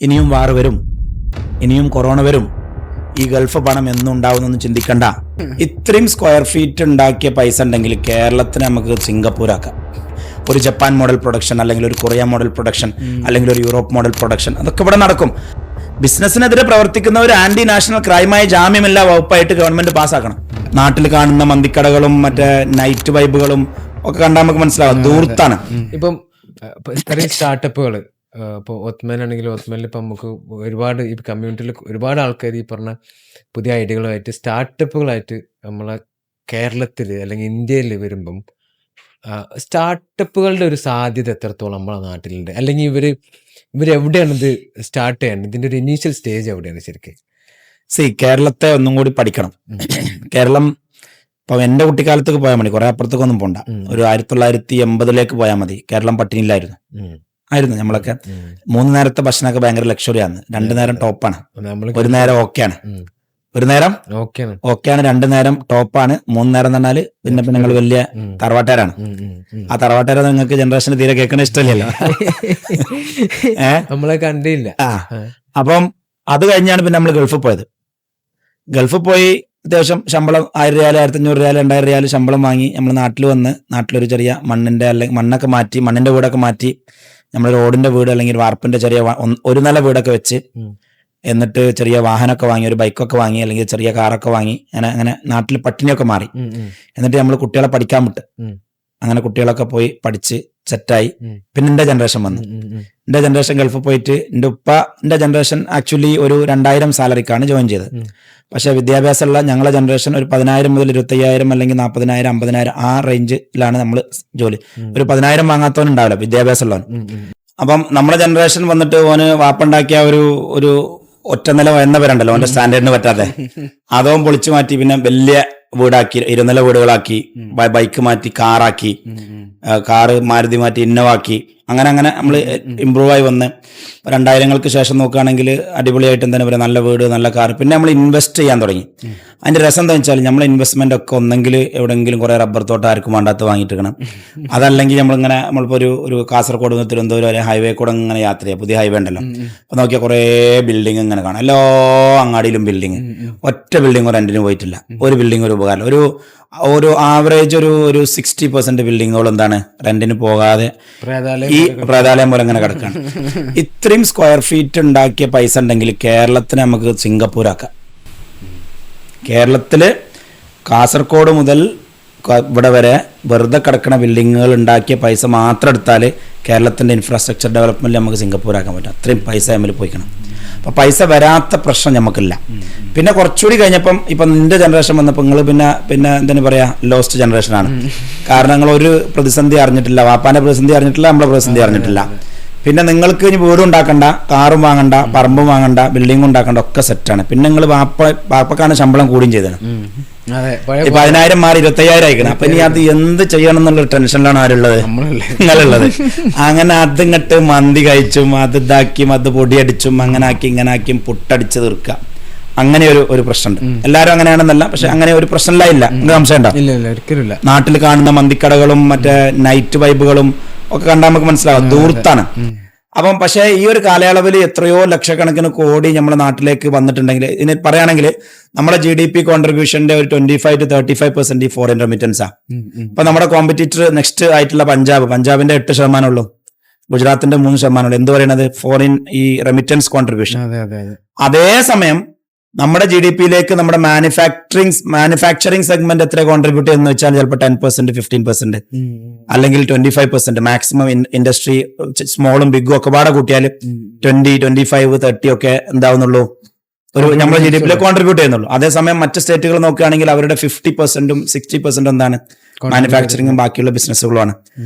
ഇനിയും വാർ വരും, ഇനിയും കൊറോണ വരും, ഈ ഗൾഫ് പണം എന്നും ഉണ്ടാവുന്നൊന്നും ചിന്തിക്കണ്ട. ഇത്രയും സ്ക്വയർ ഫീറ്റ് ഉണ്ടാക്കിയ പൈസ ഉണ്ടെങ്കിൽ കേരളത്തിന് നമുക്ക് സിംഗപ്പൂരാക്കാം. ഒരു ജപ്പാൻ മോഡൽ പ്രൊഡക്ഷൻ, അല്ലെങ്കിൽ ഒരു കൊറിയ മോഡൽ പ്രൊഡക്ഷൻ, അല്ലെങ്കിൽ ഒരു യൂറോപ്പ് മോഡൽ പ്രൊഡക്ഷൻ, അതൊക്കെ ഇവിടെ നടക്കും. ബിസിനസ്സിനെതിരെ പ്രവർത്തിക്കുന്ന ഒരു ആന്റി നാഷണൽ ക്രൈമായ ജാമ്യമില്ലാ വകുപ്പായിട്ട് ഗവൺമെന്റ് പാസ്സാക്കണം. നാട്ടിൽ കാണുന്ന മന്തിക്കടകളും മറ്റേ നൈറ്റ് വൈബുകളും ഒക്കെ കണ്ടാൽ നമുക്ക് മനസ്സിലാവും ദൂർത്താണ്. ഇപ്പം ഇത്രയും സ്റ്റാർട്ടപ്പുകൾ ഇപ്പോൾ ഒത്മാൻ ആണെങ്കിൽ ഒത്മാനിൽ ഇപ്പം നമുക്ക് ഒരുപാട് ഈ കമ്മ്യൂണിറ്റിയിൽ ഒരുപാട് ആൾക്കാർ ഈ പറഞ്ഞ പുതിയ ഐഡിയകളുമായിട്ട് സ്റ്റാർട്ടപ്പുകളായിട്ട് നമ്മളെ കേരളത്തിൽ അല്ലെങ്കിൽ ഇന്ത്യയിൽ വരുമ്പം സ്റ്റാർട്ടപ്പുകളുടെ ഒരു സാധ്യത എത്രത്തോളം നമ്മളെ നാട്ടിലുണ്ട്, അല്ലെങ്കിൽ ഇവരെവിടെയാണ് ഇത് സ്റ്റാർട്ട് ചെയ്യേണ്ടത്, ഇതിൻ്റെ ഒരു ഇനീഷ്യൽ സ്റ്റേജ് എവിടെയാണ് ശരിക്കും? കേരളത്തെ ഒന്നും കൂടി പഠിക്കണം. കേരളം ഇപ്പം എൻ്റെ കുട്ടിക്കാലത്തേക്ക് പോയാൽ മതി, കുറെ അപ്പുറത്തേക്കൊന്നും പോണ്ട. ഒരു 1980 പോയാൽ മതി. കേരളം പട്ടിണിയിലായിരുന്നു നമ്മളൊക്കെ. 3 നേരത്തെ ഭക്ഷണമൊക്കെ ഭയങ്കര ലക്ഷറിയാണ്. 2 നേരം ടോപ്പാണ്, 1 നേരം ഓക്കെയാണ്. 1 നേരം ഓക്കെയാണ്, 2 നേരം ടോപ്പാണ്. 3 നേരം എന്ന് പറഞ്ഞാല് പിന്നെ നിങ്ങൾ വലിയ തറവാട്ടുകാരാണ്. ആ തറവാട്ടുകാരെ നിങ്ങൾക്ക് ജനറേഷന് തീരെ കേൾക്കണ ഇഷ്ടമല്ലല്ലോ. നമ്മളെ കണ്ടില്ല. അപ്പം അത് കഴിഞ്ഞാണ് പിന്നെ നമ്മൾ ഗൾഫിൽ പോയത്. ഗൾഫിൽ പോയി അത്യാവശ്യം ശമ്പളം 1000 റിയാൽ, 1500 റിയാൽ, 2000 റിയാൽ ശമ്പളം വാങ്ങി നമ്മൾ നാട്ടിൽ വന്ന് നാട്ടിലൊരു ചെറിയ മണ്ണിന്റെ അല്ലെങ്കിൽ മണ്ണൊക്കെ മാറ്റി, മണ്ണിന്റെ വീടൊക്കെ മാറ്റി നമ്മൾ റോഡിന്റെ വീട് അല്ലെങ്കിൽ വാർപ്പിന്റെ ചെറിയ 1 നില വീടൊക്കെ വെച്ച്, എന്നിട്ട് ചെറിയ വാഹനമൊക്കെ വാങ്ങി, ഒരു ബൈക്കൊക്കെ വാങ്ങി, അല്ലെങ്കിൽ ചെറിയ കാറൊക്കെ വാങ്ങി, അങ്ങനെ നാട്ടിൽ പട്ടിണിയൊക്കെ മാറി. എന്നിട്ട് നമ്മൾ കുട്ടികളെ പഠിക്കാൻ വിട്ട്. അങ്ങനെ കുട്ടികളൊക്കെ പോയി പഠിച്ച് സെറ്റായി. പിന്നെ എൻ്റെ ജനറേഷൻ വന്നു. എൻ്റെ ജനറേഷൻ ഗൾഫിൽ പോയിട്ട് എൻ്റെ ജനറേഷൻ ആക്ച്വലി ഒരു 2000 സാലറിക്കാണ് ജോയിൻ ചെയ്തത്. പക്ഷെ വിദ്യാഭ്യാസമുള്ള ഞങ്ങളെ ജനറേഷൻ ഒരു 10,000 മുതൽ 25,000 അല്ലെങ്കിൽ 40,000 50,000 ആ റേഞ്ചിലാണ് നമ്മൾ ജോലി. ഒരു 10,000 വാങ്ങാത്തവനുണ്ടാവില്ല വിദ്യാഭ്യാസമുള്ളവൻ. അപ്പം നമ്മുടെ ജനറേഷൻ വന്നിട്ട് ഓന് വാപ്പുണ്ടാക്കിയ ഒരു ഒറ്റ നില എന്ന പേരുണ്ടല്ലോ, ഓന്റെ സ്റ്റാൻഡേർഡിന് പറ്റാതെ അതോം പൊളിച്ചു മാറ്റി പിന്നെ വലിയ വീടാക്കി, 2 നില വീടുകളാക്കി, ബൈക്ക് മാറ്റി കാറാക്കി, കാറ് മാരുതി മാറ്റി ഇന്നോവാക്കി, അങ്ങനെ നമ്മൾ ഇമ്പ്രൂവ് ആയി വന്ന് 2000-ങ്ങൾക്ക് ശേഷം നോക്കുകയാണെങ്കിൽ അടിപൊളിയായിട്ട് എന്താ പറയുക, നല്ല വീട്, നല്ല കാർ. പിന്നെ നമ്മൾ ഇൻവെസ്റ്റ് ചെയ്യാൻ തുടങ്ങി. അതിന്റെ രസം എന്താ വെച്ചാൽ നമ്മളെ ഇൻവെസ്റ്റ്മെന്റ് ഒക്കെ ഒന്നെങ്കിൽ എവിടെയെങ്കിലും കുറെ റബ്ബർ തോട്ടം ആർക്കും വേണ്ടാത്ത വാങ്ങിയിട്ടിരിക്കണം, അതല്ലെങ്കിൽ നമ്മളിപ്പോൾ ഒരു കാസർഗോഡ് നിന്ന് തിരുവനന്തപുരം വരെ ഹൈവേ കൂടെ ഇങ്ങനെ യാത്ര ചെയ്യാം. പുതിയ ഹൈവേ ഉണ്ടല്ലോ, അപ്പൊ നോക്കിയാൽ കുറേ ബിൽഡിംഗ് ഇങ്ങനെ കാണാം. എല്ലാ അങ്ങാടിയിലും ബിൽഡിംഗ്. ഒറ്റ ബിൽഡിംഗ് റെന്റിന് പോയിട്ടില്ല. ഒരു ബിൽഡിംഗ് ഒരു ഉപകാരം. ഒരു ആവറേജ് ഒരു 60% ബിൽഡിങ്ങുകൾ എന്താണ് റെന്റിന് പോകാതെ ഈ പ്രേതാലയം പോലെ ഇങ്ങനെ കിടക്കാണ്. ഇത്രയും സ്ക്വയർ ഫീറ്റ് ഉണ്ടാക്കിയ പൈസ ഉണ്ടെങ്കിൽ കേരളത്തിന് നമുക്ക് സിംഗപ്പൂരാക്കാം. കേരളത്തില് കാസർഗോഡ് മുതൽ ഇവിടെ വരെ വെറുതെ കിടക്കുന്ന ബിൽഡിങ്ങുകൾ ഉണ്ടാക്കിയ പൈസ മാത്രം എടുത്താൽ കേരളത്തിന്റെ ഇൻഫ്രാസ്ട്രക്ചർ ഡെവലപ്മെന്റ് നമുക്ക് സിംഗപ്പൂരാക്കാൻ പറ്റും. അത്രയും പൈസ നമ്മൾ പോയിക്കണം. അപ്പൊ പൈസ വരാത്ത പ്രശ്നം നമുക്കില്ല. പിന്നെ കുറച്ചുകൂടി കഴിഞ്ഞപ്പം ഇപ്പം നിന്റെ ജനറേഷൻ വന്നപ്പോൾ നിങ്ങൾ പിന്നെ എന്താണ് പറയാ, ലോസ്റ്റ് ജനറേഷനാണ്. കാരണം നിങ്ങൾ ഒരു പ്രതിസന്ധി അറിഞ്ഞിട്ടില്ല, വാപ്പാന്റെ പ്രതിസന്ധി അറിഞ്ഞിട്ടില്ല, നമ്മളെ പ്രതിസന്ധി അറിഞ്ഞിട്ടില്ല. പിന്നെ നിങ്ങൾക്ക് ഇനി വീടും ഉണ്ടാക്കണ്ട, കാറും വാങ്ങണ്ട, പറമ്പും വാങ്ങണ്ട, ബിൽഡിംഗും ഉണ്ടാക്കണ്ട, ഒക്കെ സെറ്റാണ്. പിന്നെ നിങ്ങൾ വാപ്പക്കാണ് ശമ്പളം കൂടുകയും ചെയ്തത്. 10,000 മാറി 25,000 ആയിക്കണം. അപ്പൊ ഇനി അത് എന്ത് ചെയ്യണം എന്നുള്ളൊരു ടെൻഷനിലാണ് ആരുള്ളത്, നിങ്ങളുള്ളത്. അങ്ങനെ അതിങ്ങട്ട് മന്തി കഴിച്ചും അത് ഇതാക്കിയും അത് പൊടിയടിച്ചും അങ്ങനെ ആക്കി ഇങ്ങനെ ആക്കിയും പുട്ടടിച്ച് തീർക്കുക. അങ്ങനെ ഒരു പ്രശ്നമുണ്ട്. എല്ലാവരും അങ്ങനെയാണെന്നല്ല, പക്ഷെ അങ്ങനെ ഒരു പ്രശ്നമില്ല. സംശയം ഉണ്ടോ? നാട്ടിൽ കാണുന്ന മന്തിക്കടകളും മറ്റേ നൈറ്റ് വൈബുകളും ഒക്കെ കണ്ടാൽ നമുക്ക് മനസ്സിലാവും ദൂർത്താണ്. അപ്പം പക്ഷേ ഈ ഒരു കാലയളവിൽ എത്രയോ ലക്ഷക്കണക്കിന് കോടി നമ്മുടെ നാട്ടിലേക്ക് വന്നിട്ടുണ്ടെങ്കിൽ, ഇതിന് പറയുകയാണെങ്കിൽ നമ്മുടെ GDP കോൺട്രിബ്യൂഷന്റെ ഒരു 25 to 35% ഈ ഫോറിൻ റെമിറ്റൻസാ. ഇപ്പൊ നമ്മുടെ കോമ്പറ്റീറ്റർ നെക്സ്റ്റ് ആയിട്ടുള്ള പഞ്ചാബിന്റെ 8% ഉള്ളൂ, ഗുജറാത്തിന്റെ 3% ഉള്ളൂ. എന്ത് പറയണത്, ഫോറിൻ ഈ റെമിറ്റൻസ് കോൺട്രിബ്യൂഷൻ. അതേസമയം നമ്മുടെ GDP-യിലേക്ക് നമ്മുടെ മാനുഫാക്ചറിങ് സെഗ്മെന്റ് എത്ര കോൺട്രിബ്യൂട്ട് ചെയ്യുന്ന വെച്ചാൽ ചിലപ്പോൾ 10%, 15%, അല്ലെങ്കിൽ 25%. മാക്സിമം ഇൻഡസ്ട്രി സ്മോളും ബിഗും ഒക്കെ പാടെ കൂട്ടിയാൽ 20, 25, 30 ഒക്കെ എന്താവുന്നുള്ളൂ, ഒരു നമ്മുടെ GDP-യിലേക്ക് കോൺട്രിബ്യൂട്ട് ചെയ്യുന്നുള്ളൂ. അതേസമയം മറ്റ് സ്റ്റേറ്റുകൾ നോക്കുകയാണെങ്കിൽ അവരുടെ 50%, 60% എന്താണ് മാനുഫാക്ചറിങ്ങും ബാക്കിയുള്ള ബിസിനസ്സുകളുമാണ്.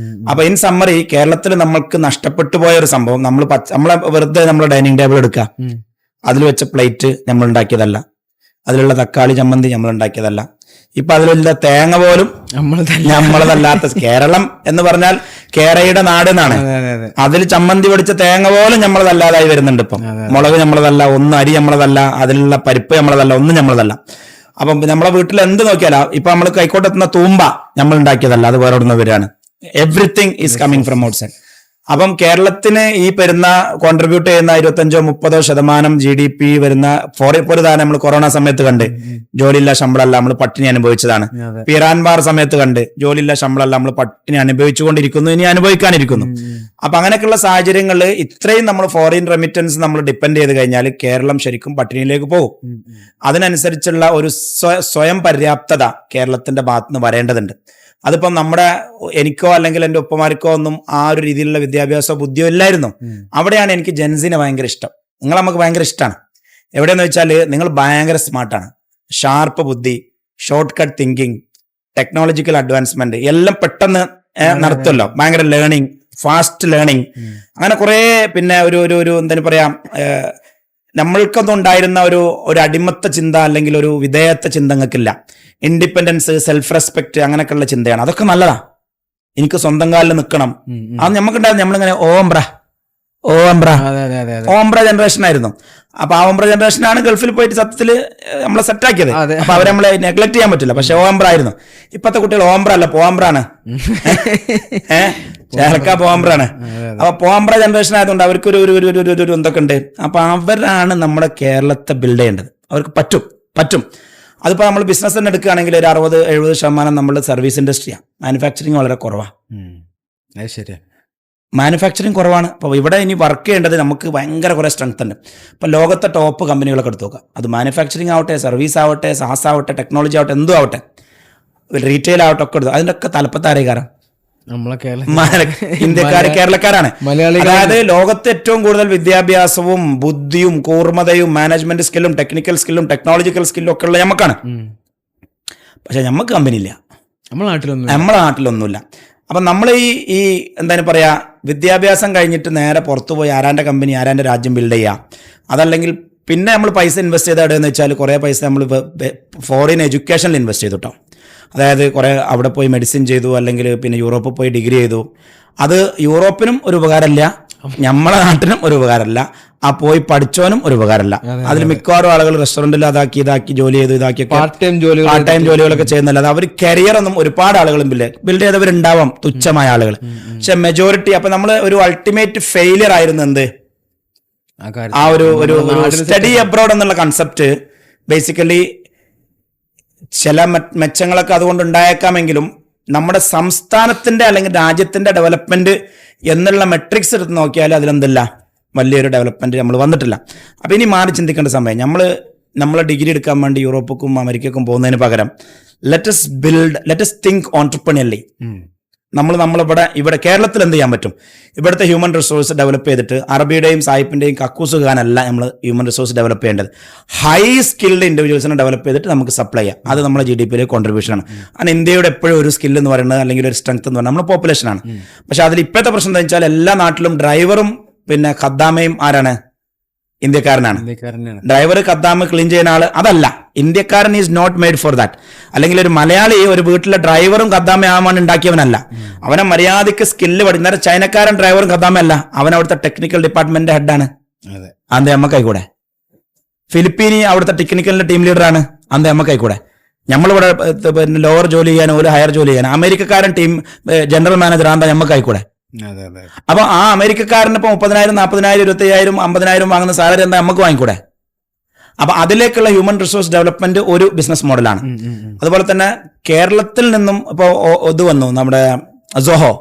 അപ്പൊ ഇൻ സമ്മറി കേരളത്തിൽ നമ്മൾക്ക് നഷ്ടപ്പെട്ടു പോയ ഒരു സംഭവം, നമ്മളെ വെറുതെ നമ്മളെ ഡൈനിങ് ടേബിൾ എടുക്കുക, അതിൽ വെച്ച പ്ലേറ്റ് നമ്മൾ ഉണ്ടാക്കിയതല്ല, അതിലുള്ള തക്കാളി ചമ്മന്തി നമ്മൾ ഉണ്ടാക്കിയതല്ല, ഇപ്പൊ അതിലുള്ള തേങ്ങ പോലും നമ്മളതല്ലാത്ത. കേരളം എന്ന് പറഞ്ഞാൽ കേരയുടെ നാട് എന്നാണ്. അതിൽ ചമ്മന്തി പൊടിച്ച തേങ്ങ പോലും നമ്മളതല്ലാതായി വരുന്നുണ്ട്. ഇപ്പം മുളക് നമ്മളതല്ല, ഒന്നും അരി നമ്മളതല്ല, അതിലുള്ള പരിപ്പ് നമ്മളതല്ല, ഒന്നും നമ്മളതല്ല. അപ്പം നമ്മളെ വീട്ടിൽ എന്ത് നോക്കിയാലോ, ഇപ്പൊ നമ്മൾ കൈക്കോട്ടെത്തുന്ന തൂമ്പ നമ്മൾ ഉണ്ടാക്കിയതല്ല, അത് വേറെ ഇടുന്ന വരികയാണ്. Everything is coming from outside. അപ്പം കേരളത്തിന് ഈ വരുന്ന കോൺട്രിബ്യൂട്ട് ചെയ്യുന്ന 25-30% GDP വരുന്ന ഫോറിൻ ഒരു ഉദാഹരണം നമ്മൾ കൊറോണ സമയത്ത് കണ്ട് ജോലിയില്ല ശമ്പളമല്ല നമ്മൾ പട്ടിണി അനുഭവിച്ചതാണ്. ഇറാൻ വാർ സമയത്ത് കണ്ട് ജോലിയില്ല ശമ്പളമല്ല നമ്മൾ പട്ടിണി അനുഭവിച്ചുകൊണ്ടിരിക്കുന്നു, ഇനി അനുഭവിക്കാനിരിക്കുന്നു. അപ്പൊ അങ്ങനെയൊക്കെയുള്ള സാഹചര്യങ്ങളിൽ ഇത്രയും നമ്മൾ ഫോറിൻ റെമിറ്റൻസ് നമ്മൾ ഡിപ്പെൻഡ് ചെയ്ത് കഴിഞ്ഞാൽ കേരളം ശരിക്കും പട്ടിണിയിലേക്ക് പോകും. അതിനനുസരിച്ചുള്ള ഒരു സ്വയം പര്യാപ്തത കേരളത്തിന്റെ ഭാഗത്തുനിന്ന് വരേണ്ടതുണ്ട്. അതിപ്പം എനിക്കോ അല്ലെങ്കിൽ എൻ്റെ ഒപ്പമാർക്കോ ഒന്നും ആ ഒരു രീതിയിലുള്ള വിദ്യാഭ്യാസ ബുദ്ധിയോ ഇല്ലായിരുന്നു. അവിടെയാണ് എനിക്ക് ജെൻസിനെ ഭയങ്കര ഇഷ്ടം. നിങ്ങൾ നമുക്ക് ഭയങ്കര ഇഷ്ടമാണ്. എവിടെയെന്ന് വെച്ചാൽ നിങ്ങൾ ഭയങ്കര സ്മാർട്ടാണ്, ഷാർപ്പ് ബുദ്ധി, short cut thinking, technological advancement എല്ലാം പെട്ടെന്ന് നടത്തുമല്ലോ, ഭയങ്കര ലേണിംഗ്, ഫാസ്റ്റ് ലേണിംഗ്, അങ്ങനെ കുറെ. പിന്നെ ഒരു എന്താ പറയാ, നമ്മൾക്കൊന്നും ഉണ്ടായിരുന്ന ഒരു അടിമത്ത ചിന്ത അല്ലെങ്കിൽ ഒരു വിധേയത്വ ചിന്ത നിങ്ങൾക്കില്ല. ഇൻഡിപെൻഡൻസ്, സെൽഫ് റെസ്പെക്ട്, അങ്ങനെയൊക്കെയുള്ള ചിന്തയാണ്. അതൊക്കെ നല്ലതാ. എനിക്ക് സ്വന്തം കാലിൽ നിൽക്കണം. അത് നമുക്കുണ്ടായിരുന്നു. നമ്മളിങ്ങനെ ഓംബ്ര ജനറേഷൻ ആയിരുന്നു. അപ്പൊ ആ ഓംബ്ര ജനറേഷനാണ് ഗൾഫിൽ പോയിട്ട് സത്യത്തില് നമ്മളെ സെറ്റാക്കിയത്. അപ്പൊ അവരെ നമ്മളെ നെഗ്ലക്ട് ചെയ്യാൻ പറ്റില്ല. പക്ഷെ ഓംബ്ര ആയിരുന്നു. ഇപ്പത്തെ കുട്ടികൾ ഓംബ്ര അല്ല, പോംബ്രാണ്. ചേർക്ക പോംബ്രാണ്. അപ്പൊ പോംബ്ര ജനറേഷൻ ആയതുകൊണ്ട് അവർക്ക് ഒരു എന്തൊക്കെ ഉണ്ട്. അപ്പൊ അവരാണ് നമ്മുടെ കേരളത്തെ ബിൽഡ് ചെയ്യേണ്ടത്. അവർക്ക് പറ്റും. അതിപ്പോൾ നമ്മൾ ബിസിനസ് തന്നെ എടുക്കുകയാണെങ്കിൽ ഒരു 60-70% നമ്മുടെ സർവീസ് ഇൻഡസ്ട്രിയാണ്. മാനുഫാക്ചറിങ് വളരെ കുറവാണ്. ശരിയാണ്, മാനുഫാക്ചറിങ് കുറവാണ്. അപ്പോൾ ഇവിടെ ഇനി വർക്ക് ചെയ്യേണ്ടത് നമുക്ക് ഭയങ്കര കുറേ സ്ട്രെങ്ത് ഉണ്ട്. ഇപ്പോൾ ലോകത്തെ ടോപ്പ് കമ്പനികളൊക്കെ എടുത്തു നോക്കാം. അത് മാനുഫാക്ചറിങ് ആവട്ടെ, സർവീസ് ആവട്ടെ, സാസ് ആവട്ടെ, ടെക്നോളജി ആവട്ടെ, എന്തും ആവട്ടെ, റീറ്റെയിൽ ആവട്ടെ, ഒക്കെ എടുത്തു. അതിൻ്റെയൊക്കെ തലപ്പത്താരേക്കാരം ഇന്ത്യക്കാര്, കേരളക്കാരാണ്. അതായത് ലോകത്ത് ഏറ്റവും കൂടുതൽ വിദ്യാഭ്യാസവും ബുദ്ധിയും കൂർമ്മതയും മാനേജ്മെന്റ് സ്കില്ലും ടെക്നിക്കൽ സ്കില്ലും ടെക്നോളജിക്കൽ സ്കില്ലും ഒക്കെ ഉള്ള നമുക്കാണ്. പക്ഷെ നമുക്ക് കമ്പനി ഇല്ല, നമ്മളെ നാട്ടിലൊന്നുമില്ല. അപ്പൊ നമ്മൾ ഈ എന്താണ് പറയാ, വിദ്യാഭ്യാസം കഴിഞ്ഞിട്ട് നേരെ പുറത്തു പോയി ആരാന്റെ കമ്പനി, ആരാന്റെ രാജ്യം ബിൽഡ് ചെയ്യുക. അതല്ലെങ്കിൽ പിന്നെ നമ്മൾ പൈസ ഇൻവെസ്റ്റ് ചെയ്ത എവിടെയെന്ന് വെച്ചാൽ കുറേ പൈസ നമ്മൾ ഫോറിൻ എഡ്യൂക്കേഷനിൽ ഇൻവെസ്റ്റ് ചെയ്തു കേട്ടോ. അതായത് കുറേ അവിടെ പോയി മെഡിസിൻ ചെയ്തു, അല്ലെങ്കിൽ പിന്നെ യൂറോപ്പിൽ പോയി ഡിഗ്രി ചെയ്തു. അത് യൂറോപ്പിനും ഒരു ഉപകാരമില്ല, നമ്മളെ നാട്ടിനും ഒരു ഉപകാരമില്ല, ആ പോയി പഠിച്ചവനും ഒരു ഉപകാരമില്ല. അതിൽ മിക്കവാറും ആളുകൾ റെസ്റ്റോറൻറ്റിൽ ഇതാക്കി ജോലി ചെയ്തു, പാർട്ട് ടൈം ജോലികളൊക്കെ ചെയ്യുന്നില്ല. അവർ കരിയർ ഒന്നും ഒരുപാട് ആളുകളും ബിൽഡ് ചെയ്തവരുണ്ടാവാം, തുച്ഛമായ ആളുകൾ. പക്ഷെ മെജോറിറ്റി, അപ്പൊ നമ്മൾ ഒരു അൾട്ടിമേറ്റ് ഫെയിലിയർ ആയിരുന്നു എന്ത്, ആ ഒരു സ്റ്റഡി അബ്രോഡ് എന്നുള്ള കൺസെപ്റ്റ്. ബേസിക്കലി ചില മെച്ചങ്ങളൊക്കെ അതുകൊണ്ട് ഉണ്ടായേക്കാമെങ്കിലും നമ്മുടെ സംസ്ഥാനത്തിന്റെ അല്ലെങ്കിൽ രാജ്യത്തിന്റെ ഡെവലപ്മെന്റ് എന്നുള്ള മെട്രിക്സ് എടുത്ത് നോക്കിയാൽ അതിലെന്തല്ല, വലിയൊരു ഡെവലപ്മെന്റ് നമ്മൾ വന്നിട്ടില്ല. അപ്പൊ ഇനി മാറി ചിന്തിക്കേണ്ട സമയം. നമ്മളെ ഡിഗ്രി എടുക്കാൻ വേണ്ടി യൂറോപ്പിക്കും അമേരിക്കക്കും പോകുന്നതിന് പകരം ലെറ്റസ് തിങ്ക് ഓൺട്രപ്രണിയർലി. ഇവിടെ കേരളത്തിൽ എന്ത് ചെയ്യാൻ പറ്റും? ഇവിടുത്തെ ഹ്യൂമൻ റിസോഴ്സ് ഡെവലപ്പ് ചെയ്തിട്ട് അറബിയുടെയും സായിപ്പിന്റെയും കക്കൂസ് കാണല്ല നമ്മൾ ഹ്യൂമൻ റിസോഴ്സ് ഡെവലപ്പ് ചെയ്യേണ്ടത്. ഹൈ സ്കിൽഡ് ഇൻഡിവിജ്വൽസിനെ ഡെവലപ്പ് ചെയ്തിട്ട് നമുക്ക് സപ്ലൈ ചെയ്യാം. അത് നമ്മുടെ GDP കോൺട്രിബ്യൂഷൻ ആണ്. കാരണം ഇന്ത്യയുടെ എപ്പോഴും ഒരു സ്കിൽ എന്ന് പറയുന്നത് അല്ലെങ്കിൽ ഒരു സ്ട്രെങ്ത് എന്ന് പറയുന്നത് നമ്മുടെ പോപ്പുലേഷനാണ്. പക്ഷെ അതിൽ ഇപ്പോഴത്തെ പ്രശ്നം എന്താ വെച്ചാൽ എല്ലാ നാട്ടിലും ഡ്രൈവറും പിന്നെ ഖദ്ദാമയും ആരാണ്? ഇന്ത്യക്കാരനാണ്. ഡ്രൈവർ ഖദ്ദാമ് ക്ലീൻ ചെയ്യുന്ന ആള് അതല്ല. ഇന്ത്യക്കാരൻ is not made for that. അല്ലെങ്കിൽ ഒരു മലയാളി ഒരു വീട്ടിലെ ഡ്രൈവറും ഖദ്ദാമയാവാൻ ഉണ്ടാക്കിയവനല്ല. അവനെ മര്യാദയ്ക്ക് സ്കില്ല് പഠിക്കുന്ന ചൈനക്കാരൻ ഡ്രൈവറും ഖദ്ദാമയല്ല, അവൻ അവിടുത്തെ ടെക്നിക്കൽ ഡിപ്പാർട്ട്മെന്റ് ഹെഡാണ്. അന്ത അമ്മക്കായിക്കൂടെ. ഫിലിപ്പീനി അവിടുത്തെ ടെക്നിക്കലിന്റെ ടീം ലീഡറാണ്. അന്ത അമ്മക്കായിക്കൂടെ. നമ്മളിവിടെ ലോവർ ജോലി ചെയ്യാൻ, ഒരു ഹയർ ജോലി ചെയ്യാൻ. അമേരിക്കക്കാരൻ ടീം ജനറൽ മാനേജർ ആന്താ നമ്മക്കായിക്കൂടെ. അപ്പൊ ആ അമേരിക്കക്കാരന് ഇപ്പൊ 30,000, 40,000, 25,000, 50,000 വാങ്ങുന്ന സാലറി എന്താ നമുക്ക് വാങ്ങിക്കൂടെ? അപ്പൊ അതിലേക്കുള്ള ഹ്യൂമൻ റിസോഴ്സ് ഡെവലപ്മെന്റ് ഒരു ബിസിനസ് മോഡലാണ്. അതുപോലെ തന്നെ കേരളത്തിൽ നിന്നും ഇപ്പൊ ഇത് വന്നു, നമ്മുടെ സോഹോ.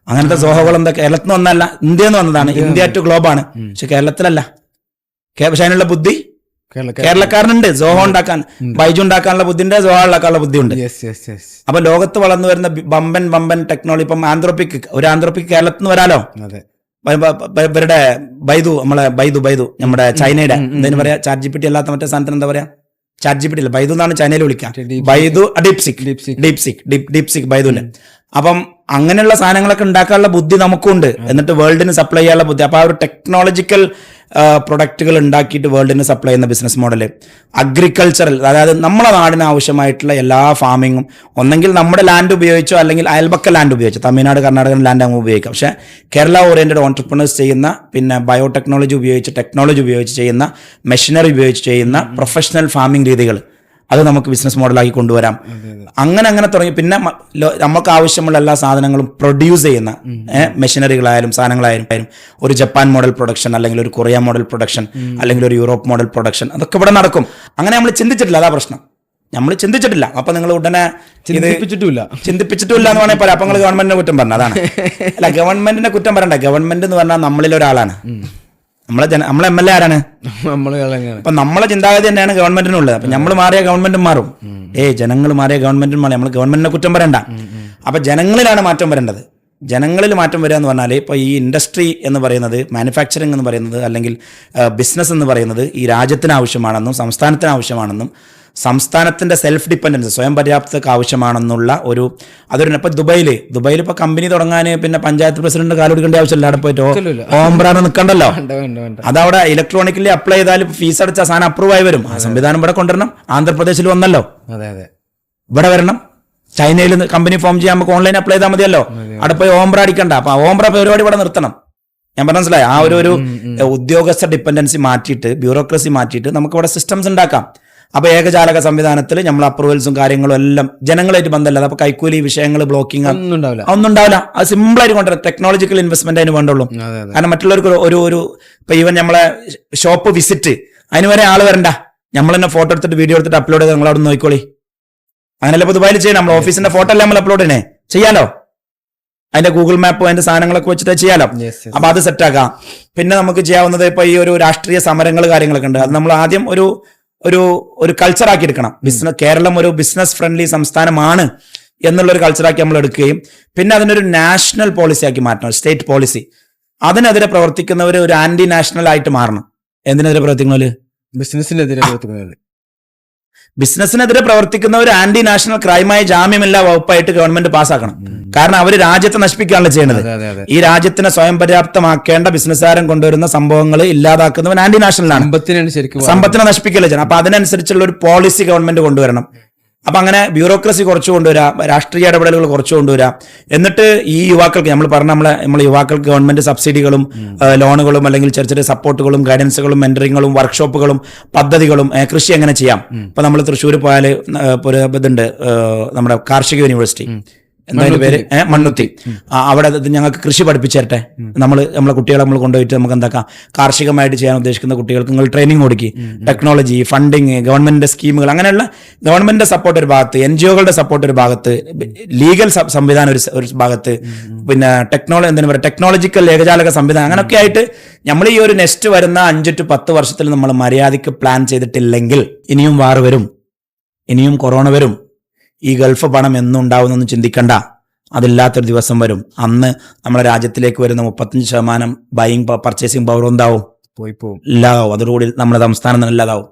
അങ്ങനത്തെ സോഹോകൾ എന്താ കേരളത്തിൽ നിന്ന് വന്നല്ല, ഇന്ത്യയിൽ നിന്ന് വന്നതാണ്. ഇന്ത്യ ടു ഗ്ലോബാണ്. പക്ഷെ കേരളത്തിലല്ല. പക്ഷെ അതിനുള്ള ബുദ്ധി കേരളക്കാരനുണ്ട്. സോഹോ ഉണ്ടാക്കാൻ, ബൈജു ഉണ്ടാക്കാനുള്ള ബുദ്ധിയുണ്ട്, സോഹോ ഉണ്ടാക്കാനുള്ള ബുദ്ധിയുണ്ട്. അപ്പൊ ലോകത്ത് വളർന്നു വരുന്ന ബമ്പൻ ടെക്നോളജി, ഇപ്പം ആന്ത്രോപ്പിക് കേരളത്തിൽ നിന്ന് വരാലോ. ഇവരുടെ ബൈദു നമ്മുടെ ചൈനയുടെ എന്തായാലും പറയാ, ചാറ്റ് GPT അല്ലാത്ത മറ്റേ സാധനത്തിന് എന്താ പറയാ, ചാറ്റ് GPT അല്ല, ബൈദു എന്നാണ് ചൈനയിൽ വിളിക്കുക. ബൈദു ഡീപ്സിക് ബൈദുവിന്റെ. അപ്പം അങ്ങനെയുള്ള സാധനങ്ങളൊക്കെ ഉണ്ടാക്കാനുള്ള ബുദ്ധി നമുക്കുണ്ട്. എന്നിട്ട് വേൾഡിന് സപ്ലൈ ചെയ്യാനുള്ള ബുദ്ധി. അപ്പൊ ആ ഒരു ടെക്നോളജിക്കൽ പ്രൊഡക്റ്റുകൾ ഉണ്ടാക്കിയിട്ട് വേൾഡിന് സപ്ലൈ ചെയ്യുന്ന ബിസിനസ് മോഡല്. അഗ്രികൾച്ചറൽ, അതായത് നമ്മളെ നാടിന് ആവശ്യമായിട്ടുള്ള എല്ലാ ഫാമിങ്ങും ഒന്നെങ്കിൽ നമ്മുടെ ലാൻഡ് ഉപയോഗിച്ചോ അല്ലെങ്കിൽ അയൽപക്ക ലാൻഡ് ഉപയോഗിച്ചോ, തമിഴ്നാട് കർണാടക ലാൻഡ് അങ്ങ് ഉപയോഗിക്കാം. പക്ഷേ കേരള ഓറിയന്റഡ് ഓൺടർപ്രണേഴ്സ് ചെയ്യുന്ന, പിന്നെ ബയോടെക്നോളജി ഉപയോഗിച്ച് ചെയ്യുന്ന, മെഷീനറി ഉപയോഗിച്ച് ചെയ്യുന്ന പ്രൊഫഷണൽ ഫാമിംഗ് രീതികൾ, അത് നമുക്ക് ബിസിനസ് മോഡലാക്കി കൊണ്ടുവരാം. അങ്ങനെ തുടങ്ങി പിന്നെ നമുക്ക് ആവശ്യമുള്ള എല്ലാ സാധനങ്ങളും പ്രൊഡ്യൂസ് ചെയ്യുന്ന മെഷീനറികളായാലും സാധനങ്ങളായാലും ഒരു ജപ്പാൻ മോഡൽ പ്രൊഡക്ഷൻ, അല്ലെങ്കിൽ ഒരു കൊറിയ മോഡൽ പ്രൊഡക്ഷൻ, അല്ലെങ്കിൽ ഒരു യൂറോപ്പ് മോഡൽ പ്രൊഡക്ഷൻ, അതൊക്കെ ഇവിടെ നടക്കും. അങ്ങനെ നമ്മൾ ചിന്തിച്ചിട്ടില്ല, അതാ പ്രശ്നം. നമ്മൾ ചിന്തിച്ചിട്ടില്ല. അപ്പൊ നിങ്ങൾ ഉടനെ ചിന്തിപ്പിച്ചിട്ടില്ല എന്ന് വേണമെങ്കിൽ പറയാം. അപ്പൊ നിങ്ങൾ ഗവൺമെന്റിനെ കുറ്റം പറഞ്ഞ അതാണ്. അല്ല, ഗവൺമെന്റിനെ കുറ്റം പറയണ്ട. ഗവൺമെന്റ് എന്ന് പറഞ്ഞാൽ നമ്മളിൽ ഒരാളാണ്. നമ്മളെ MLA ആരാണ്? അപ്പൊ നമ്മളെ ചിന്താഗതി തന്നെയാണ് ഗവൺമെന്റിനുള്ളത്. അപ്പൊ നമ്മൾ മാറിയ ഗവൺമെന്റും മാറും. ജനങ്ങൾ മാറിയ ഗവൺമെന്റും മാറി. നമ്മൾ ഗവൺമെന്റിനെ കുറ്റം പറയണ്ട. അപ്പൊ ജനങ്ങളിലാണ് മാറ്റം വരേണ്ടത്. ജനങ്ങളിൽ മാറ്റം വരിക എന്ന് പറഞ്ഞാൽ ഇപ്പോൾ ഈ ഇൻഡസ്ട്രി എന്ന് പറയുന്നത്, മാനുഫാക്ചറിങ് എന്ന് പറയുന്നത്, അല്ലെങ്കിൽ ബിസിനസ് എന്ന് പറയുന്നത് ഈ രാജ്യത്തിന് ആവശ്യമാണെന്നും സംസ്ഥാനത്തിന് ആവശ്യമാണെന്നും സംസ്ഥാനത്തിന്റെ സെൽഫ് ഡിപ്പെൻഡൻസ്, സ്വയം പര്യാപ്തതയ്ക്ക് ആവശ്യമാണെന്നുള്ള അതൊരു ഇപ്പൊ ദുബൈയിൽ ഇപ്പൊ കമ്പനി തുടങ്ങാൻ പിന്നെ പഞ്ചായത്ത് പ്രസിഡന്റ് കാലൊടുക്കേണ്ട ആവശ്യമില്ല. അവിടെ പോയിട്ട് ഓംബ്രാന്ന് നിൽക്കണ്ടല്ലോ. അതവിടെ ഇലക്ട്രോണിക്കലി അപ്ലൈ ചെയ്താൽ ഫീസ് അടച്ച സാധനം അപ്രൂവ് ആയി വരും. ആ സംവിധാനം ഇവിടെ കൊണ്ടുവരണം. ആന്ധ്രാപ്രദേശിൽ വന്നല്ലോ, ഇവിടെ വരണം. ചൈനയിൽ കമ്പനി ഫോം ചെയ്യാൻ നമുക്ക് ഓൺലൈൻ അപ്ലൈ ചെയ്താൽ മതിയല്ലോ. അവിടെ പോയി ഓംബ്ര അടിക്കണ്ട. അപ്പൊ ആ ഓംബ്ര പരിപാടി ഇവിടെ നിർത്തണം. ഞാൻ പറഞ്ഞ മനസ്സിലായി. ആ ഒരു ഉദ്യോഗസ്ഥ ഡിപ്പെൻഡൻസി മാറ്റിയിട്ട്, ബ്യൂറോക്രസി മാറ്റിയിട്ട് നമുക്ക് ഇവിടെ സിസ്റ്റംസ് ഉണ്ടാക്കാം. അപ്പൊ ഏകജാലക സംവിധാനത്തിൽ നമ്മൾ അപ്രൂവൽസും കാര്യങ്ങളും എല്ലാം ജനങ്ങളായിട്ട് ബന്ധമല്ല. അപ്പൊ കൈക്കൂലി വിഷയങ്ങൾ, ബ്ലോക്കിംഗ് ഒന്നും ഉണ്ടാവില്ല. അത് സിമ്പിൾ ആയിട്ട് കൊണ്ടുവരാം. ടെക്നോളജിക്കൽ ഇൻവെസ്റ്റ്മെന്റ് അതിന് വേണ്ടുള്ളൂ. കാരണം മറ്റുള്ളവർക്ക് ഒരു ഇപ്പൊ ഈവൻ നമ്മളെ ഷോപ്പ് വിസിറ്റ് അതിന് വരെ ആള് വരണ്ട. നമ്മൾ തന്നെ ഫോട്ടോ എടുത്തിട്ട് വീഡിയോ എടുത്തിട്ട് അപ്ലോഡ് ചെയ്ത് നിങ്ങൾ അവിടെ നോക്കിക്കോളി. അങ്ങനെയല്ല ഇപ്പൊ ദുബായിൽ ചെയ്യണം. നമ്മൾ ഓഫീസിന്റെ ഫോട്ടോ അല്ലേ നമ്മൾ അപ്ലോഡ് ചെയ്യണേ, ചെയ്യാലോ. അതിന്റെ ഗൂഗിൾ മാപ്പും അതിന്റെ സാധനങ്ങളൊക്കെ വെച്ചിട്ട് ചെയ്യാലോ. അപ്പൊ അത് സെറ്റാക്കാം. പിന്നെ നമുക്ക് ചെയ്യാവുന്നത് ഇപ്പൊ ഈ ഒരു രാഷ്ട്രീയ സമരങ്ങൾ കാര്യങ്ങളൊക്കെ ഉണ്ട്. അത് നമ്മൾ ആദ്യം ഒരു കൾച്ചറാക്കി എടുക്കണം. കേരളം ഒരു ബിസിനസ് ഫ്രണ്ട്ലി സംസ്ഥാനമാണ് എന്നുള്ളൊരു കൾച്ചറാക്കി നമ്മൾ എടുക്കുകയും പിന്നെ അതിനൊരു നാഷണൽ പോളിസി ആക്കി മാറ്റണം, സ്റ്റേറ്റ് പോളിസി. അതിനെതിരെ പ്രവർത്തിക്കുന്നവർ ഒരു ആന്റി നാഷണൽ ആയിട്ട് മാറണം. എന്തിനെതിരെ പ്രവർത്തിക്കുന്നവര്? ബിസിനസ്സിനെതിരെ പ്രവർത്തിക്കുന്നവർ ആന്റി നാഷണൽ ക്രൈമായി ജാമ്യമില്ലാ വകുപ്പായിട്ട് ഗവൺമെന്റ് പാസ്സാക്കണം. കാരണം അവര് രാജ്യത്തെ നശിപ്പിക്കുകയാണല്ലോ ചെയ്യുന്നത്. ഈ രാജ്യത്തിനെ സ്വയം പര്യാപ്തമാക്കേണ്ട ബിസിനസ്സുകാരൻ കൊണ്ടുവരുന്ന സംഭവങ്ങൾ ഇല്ലാതാക്കുന്നവൻ ആന്റി നാഷണലാണ്. സമ്പത്തിനെ നശിപ്പിക്കല്ലേ ചെയ്യണം. അപ്പൊ അതിനനുസരിച്ചുള്ള ഒരു പോളിസി ഗവൺമെന്റ് കൊണ്ടുവരണം. അപ്പൊ അങ്ങനെ ബ്യൂറോക്രസി കുറച്ചു കൊണ്ടുവരാം, രാഷ്ട്രീയ ഇടപെടലുകൾ കുറച്ചു കൊണ്ടുവരാം. എന്നിട്ട് ഈ യുവാക്കൾക്ക് നമ്മൾ പറഞ്ഞ നമ്മളെ യുവാക്കൾക്ക് ഗവൺമെന്റ് സബ്സിഡികളും ലോണുകളും അല്ലെങ്കിൽ ചെറിയ ചെറിയ സപ്പോർട്ടുകളും ഗൈഡൻസുകളും മെന്ററിങ്ങുകളും വർക്ക്ഷോപ്പുകളും പദ്ധതികളും കൃഷി എങ്ങനെ ചെയ്യാം. ഇപ്പൊ നമ്മൾ തൃശ്ശൂർ പോയാൽ ഇതുണ്ട് നമ്മുടെ കാർഷിക യൂണിവേഴ്സിറ്റി, എന്തായാലും പേര് മണ്ണുത്തി. അവിടെ ഞങ്ങൾക്ക് കൃഷി പഠിപ്പിച്ചു തരട്ടെ. നമ്മളെ കുട്ടികളെ നമ്മൾ കൊണ്ടുപോയിട്ട് നമുക്ക് എന്താക്കാം, കാർഷികമായിട്ട് ചെയ്യാൻ ഉദ്ദേശിക്കുന്ന കുട്ടികൾക്ക് നിങ്ങൾ ട്രെയിനിങ് കൊടുക്കി. ടെക്നോളജി, ഫണ്ടിങ്, ഗവൺമെന്റിന്റെ സ്കീമുകൾ, അങ്ങനെയുള്ള ഗവൺമെന്റിന്റെ സപ്പോർട്ട് ഒരു ഭാഗത്ത്, NGOകളുടെ സപ്പോർട്ട് ഒരു ഭാഗത്ത്, ലീഗൽ സംവിധാനം ഒരു ഭാഗത്ത്, പിന്നെ ടെക്നോളജിക്കൽ ഏകജാലക സംവിധാനം, അങ്ങനെയൊക്കെ ആയിട്ട് നമ്മൾ ഈ ഒരു നെക്സ്റ്റ് വരുന്ന 5 to 10 വർഷത്തിൽ നമ്മൾ മര്യാദയ്ക്ക് പ്ലാൻ ചെയ്തിട്ടില്ലെങ്കിൽ ഇനിയും വാർ വരും, ഇനിയും കൊറോണ വരും. ഈ ഗൾഫ് പണം എന്നും ഉണ്ടാവുന്നൊന്നും ചിന്തിക്കണ്ട. അതില്ലാത്തൊരു ദിവസം വരും. അന്ന് നമ്മുടെ രാജ്യത്തിലേക്ക് വരുന്ന 35% പർച്ചേസിംഗ് പവർ എന്താവും? ഇല്ലാതാവും. അതോടുകൂടി നമ്മുടെ സംസ്ഥാനം തന്നെ ഇല്ലാതാവും.